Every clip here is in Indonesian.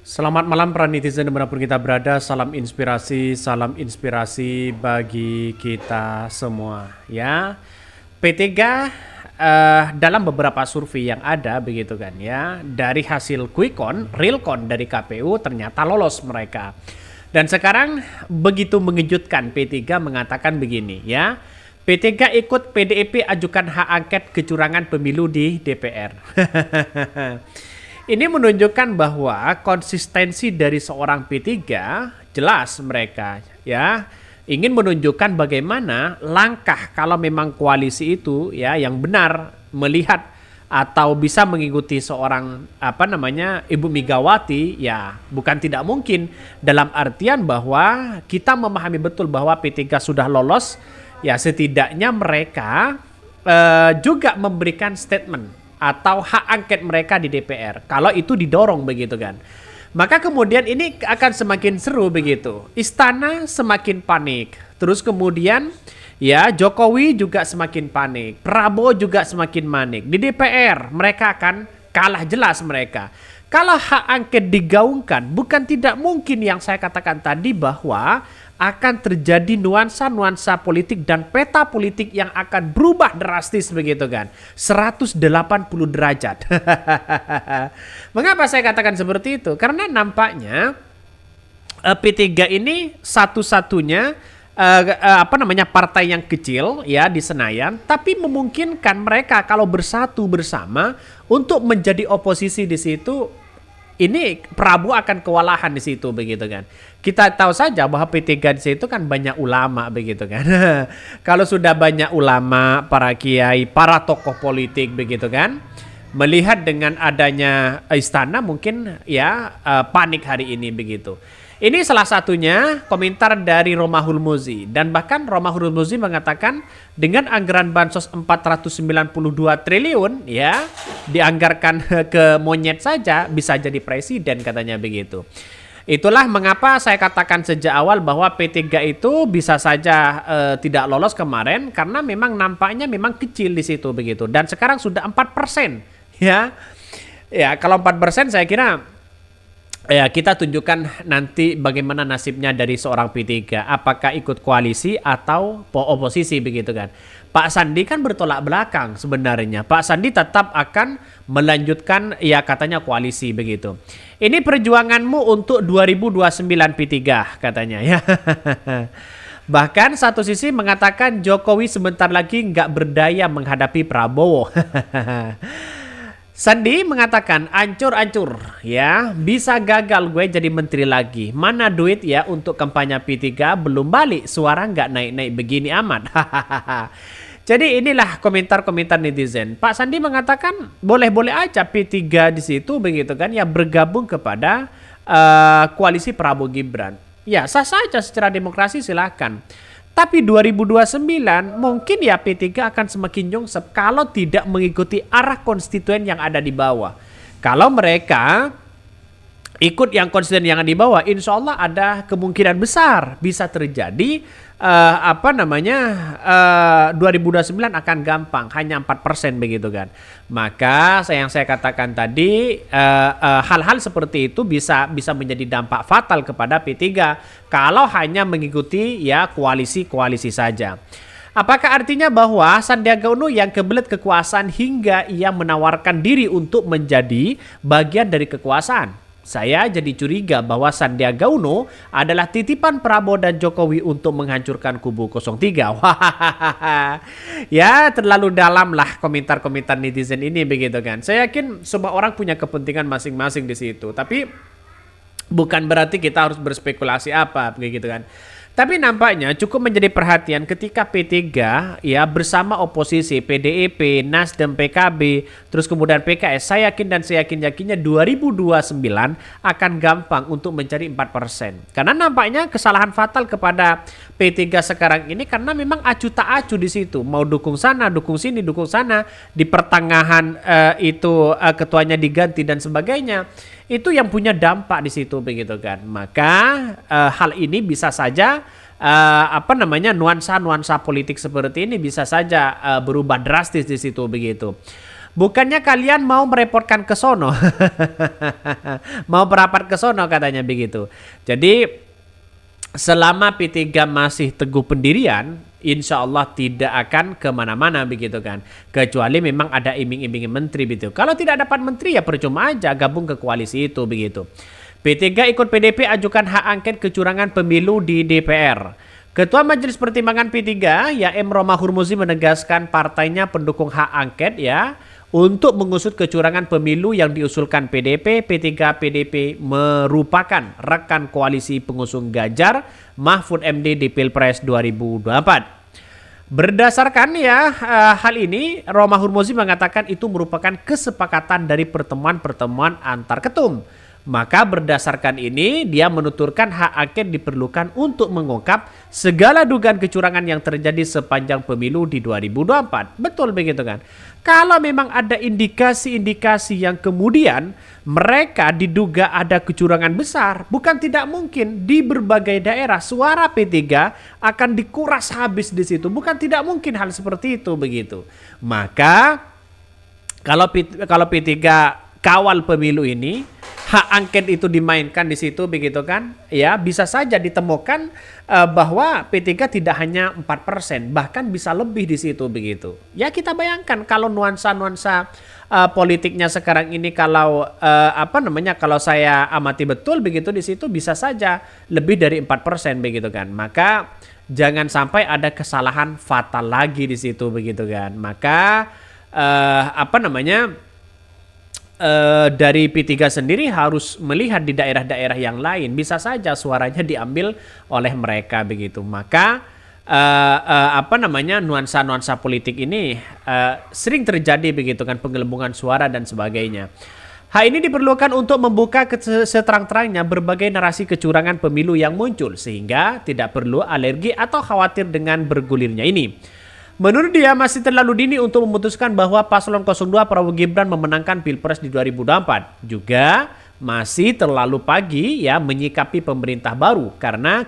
Selamat malam para netizen dimanapun kita berada, salam inspirasi bagi kita semua ya. P3 dalam beberapa survei yang ada begitu kan ya, dari hasil realcon dari KPU ternyata lolos mereka. Dan sekarang begitu mengejutkan, P3 mengatakan begini ya. P3 ikut PDIP ajukan hak angket kecurangan pemilu di DPR. Ini menunjukkan bahwa konsistensi dari seorang P3 jelas mereka ya ingin menunjukkan bagaimana langkah kalau memang koalisi itu ya yang benar melihat atau bisa mengikuti seorang Ibu Megawati ya bukan tidak mungkin dalam artian bahwa kita memahami betul bahwa P3 sudah lolos ya setidaknya mereka juga memberikan statement atau hak angket mereka di DPR. Kalau itu didorong begitu kan. Maka kemudian ini akan semakin seru begitu. Istana semakin panik. Terus kemudian ya Jokowi juga semakin panik. Prabowo juga semakin panik. Di DPR mereka akan kalah jelas mereka. Kalau hak angket digaungkan, bukan tidak mungkin yang saya katakan tadi bahwa akan terjadi nuansa-nuansa politik dan peta politik yang akan berubah drastis begitu kan. 180 derajat. Mengapa saya katakan seperti itu? Karena nampaknya P3 ini satu-satunya partai yang kecil ya di Senayan, tapi memungkinkan mereka kalau bersatu bersama untuk menjadi oposisi di situ. Ini Prabowo akan kewalahan di situ begitu kan. Kita tahu saja bahwa P3 di situ kan banyak ulama begitu kan. Kalau sudah banyak ulama, para kiai, para tokoh politik begitu kan, melihat dengan adanya istana mungkin ya panik hari ini begitu. Ini salah satunya komentar dari Romahur Muzi. Dan bahkan Romahur Muzi mengatakan dengan anggaran bansos 492 triliun ya dianggarkan ke monyet saja bisa jadi presiden katanya begitu. Itulah mengapa saya katakan sejak awal bahwa P3 itu bisa saja tidak lolos kemarin karena memang nampaknya memang kecil di situ begitu. Dan sekarang sudah 4% ya. Ya, kalau 4% saya kira ya, kita tunjukkan nanti bagaimana nasibnya dari seorang P3. Apakah ikut koalisi atau oposisi begitu kan. Pak Sandi kan bertolak belakang sebenarnya. Pak Sandi tetap akan melanjutkan ya katanya koalisi begitu. Ini perjuanganmu untuk 2029 P3 katanya ya. Bahkan satu sisi mengatakan Jokowi sebentar lagi nggak berdaya menghadapi Prabowo. Sandi mengatakan ancur-ancur ya bisa gagal gue jadi menteri lagi. Mana duit ya untuk kampanye P3 belum balik suara nggak naik-naik begini amat. Jadi inilah komentar-komentar netizen. Pak Sandi mengatakan boleh-boleh aja P3 di situ begitu kan ya bergabung kepada koalisi Prabowo Gibran. Ya sah saja secara demokrasi silakan. Tapi 2029 mungkin ya P3 akan semakin nyungsep kalau tidak mengikuti arah konstituen yang ada di bawah. Kalau mereka ikut yang konstituen yang ada di bawah, insya Allah ada kemungkinan besar bisa terjadi 2029 akan gampang, hanya 4% begitu kan. Maka yang saya katakan tadi hal-hal seperti itu bisa menjadi dampak fatal kepada P3 kalau hanya mengikuti ya koalisi-koalisi saja. Apakah artinya bahwa Sandiaga Uno yang kebelet kekuasaan hingga ia menawarkan diri untuk menjadi bagian dari kekuasaan? Saya jadi curiga bahwa Sandiaga Uno adalah titipan Prabowo dan Jokowi untuk menghancurkan kubu 03. Wah, ya terlalu dalam lah komentar-komentar netizen ini begitu kan. Saya yakin semua orang punya kepentingan masing-masing di situ. Tapi bukan berarti kita harus berspekulasi apa begitu kan. Tapi nampaknya cukup menjadi perhatian ketika P3 ya bersama oposisi PDIP, Nasdem, PKB, terus kemudian PKS. Saya yakin dan saya yakinnya 2029 akan gampang untuk mencari 4%. Karena nampaknya kesalahan fatal kepada P3 sekarang ini karena memang acu tak acu di situ. Mau dukung sana, dukung sini, dukung sana. Di pertengahan ketuanya diganti dan sebagainya. Itu yang punya dampak di situ begitu kan. Maka hal ini bisa saja nuansa-nuansa politik seperti ini bisa saja berubah drastis di situ begitu. Bukannya kalian mau merepotkan ke sono. Mau berapat ke sono katanya begitu. Jadi selama P3 masih teguh pendirian, insya Allah tidak akan kemana-mana begitu kan. Kecuali memang ada iming-iming menteri begitu. Kalau tidak dapat menteri ya percuma aja gabung ke koalisi itu begitu. P3 ikut PDP ajukan hak angket kecurangan pemilu di DPR. Ketua Majelis Pertimbangan P3 ya M. Romah Hurmuzi menegaskan partainya pendukung hak angket ya untuk mengusut kecurangan pemilu yang diusulkan PDP. P3 PDP merupakan rekan koalisi pengusung Ganjar Mahfud MD di Pilpres 2024. Berdasarkan ya hal ini, Romah Hurmuzi mengatakan itu merupakan kesepakatan dari pertemuan-pertemuan antar ketum. Maka berdasarkan ini dia menuturkan hak angket diperlukan untuk mengungkap segala dugaan kecurangan yang terjadi sepanjang pemilu di 2024. Betul begitu kan? Kalau memang ada indikasi-indikasi yang kemudian mereka diduga ada kecurangan besar, bukan tidak mungkin di berbagai daerah suara P3 akan dikuras habis di situ. Bukan tidak mungkin hal seperti itu begitu. Maka kalau P3 kawal pemilu ini, hak angket itu dimainkan di situ begitu kan, ya bisa saja ditemukan bahwa P3 tidak hanya 4%, bahkan bisa lebih di situ begitu. Ya kita bayangkan kalau nuansa-nuansa politiknya sekarang ini kalau kalau saya amati betul begitu di situ bisa saja lebih dari 4% begitu kan. Maka jangan sampai ada kesalahan fatal lagi di situ begitu kan. Maka dari P3 sendiri harus melihat di daerah-daerah yang lain, bisa saja suaranya diambil oleh mereka begitu. Maka nuansa-nuansa politik ini sering terjadi begitu kan, penggelembungan suara dan sebagainya. Hal ini diperlukan untuk membuka seterang-terangnya berbagai narasi kecurangan pemilu yang muncul sehingga tidak perlu alergi atau khawatir dengan bergulirnya ini. Menurut dia masih terlalu dini untuk memutuskan bahwa paslon 02 Prabowo Gibran memenangkan Pilpres di 2024. Juga masih terlalu pagi ya menyikapi pemerintah baru karena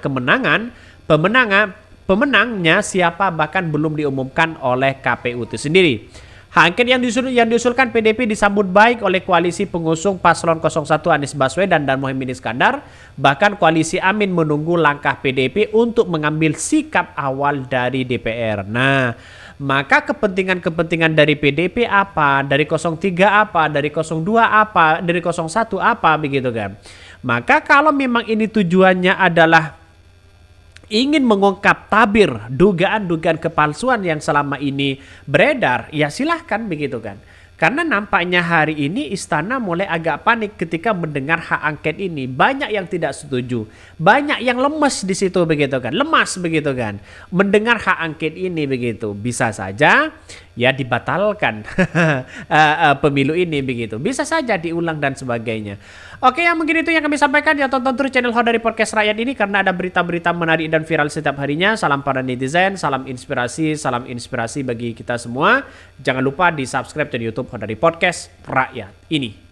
pemenangnya siapa bahkan belum diumumkan oleh KPU itu sendiri. Hak angket yang diusulkan PDP disambut baik oleh koalisi pengusung paslon 01 Anies Baswedan dan Muhaimin Iskandar. Bahkan koalisi Amin menunggu langkah PDP untuk mengambil sikap awal dari DPR. Nah, maka kepentingan-kepentingan dari PDP apa, dari 03 apa, dari 02 apa, dari 01 apa begitu kan. Maka kalau memang ini tujuannya adalah ingin mengungkap tabir dugaan-dugaan kepalsuan yang selama ini beredar, ya silahkan begitu kan. Karena nampaknya hari ini istana mulai agak panik ketika mendengar hak angket ini. Banyak yang tidak setuju, banyak yang lemes di situ begitu kan, lemas begitu kan. Mendengar hak angket ini begitu, bisa saja ya dibatalkan pemilu ini begitu, bisa saja diulang dan sebagainya. Oke, yang mungkin itu yang kami sampaikan. Ya tonton terus channel Hodari Podcast Rakyat ini karena ada berita-berita menarik dan viral setiap harinya. Salam para netizen, salam inspirasi bagi kita semua. Jangan lupa di subscribe channel YouTube Hodari Podcast Rakyat ini.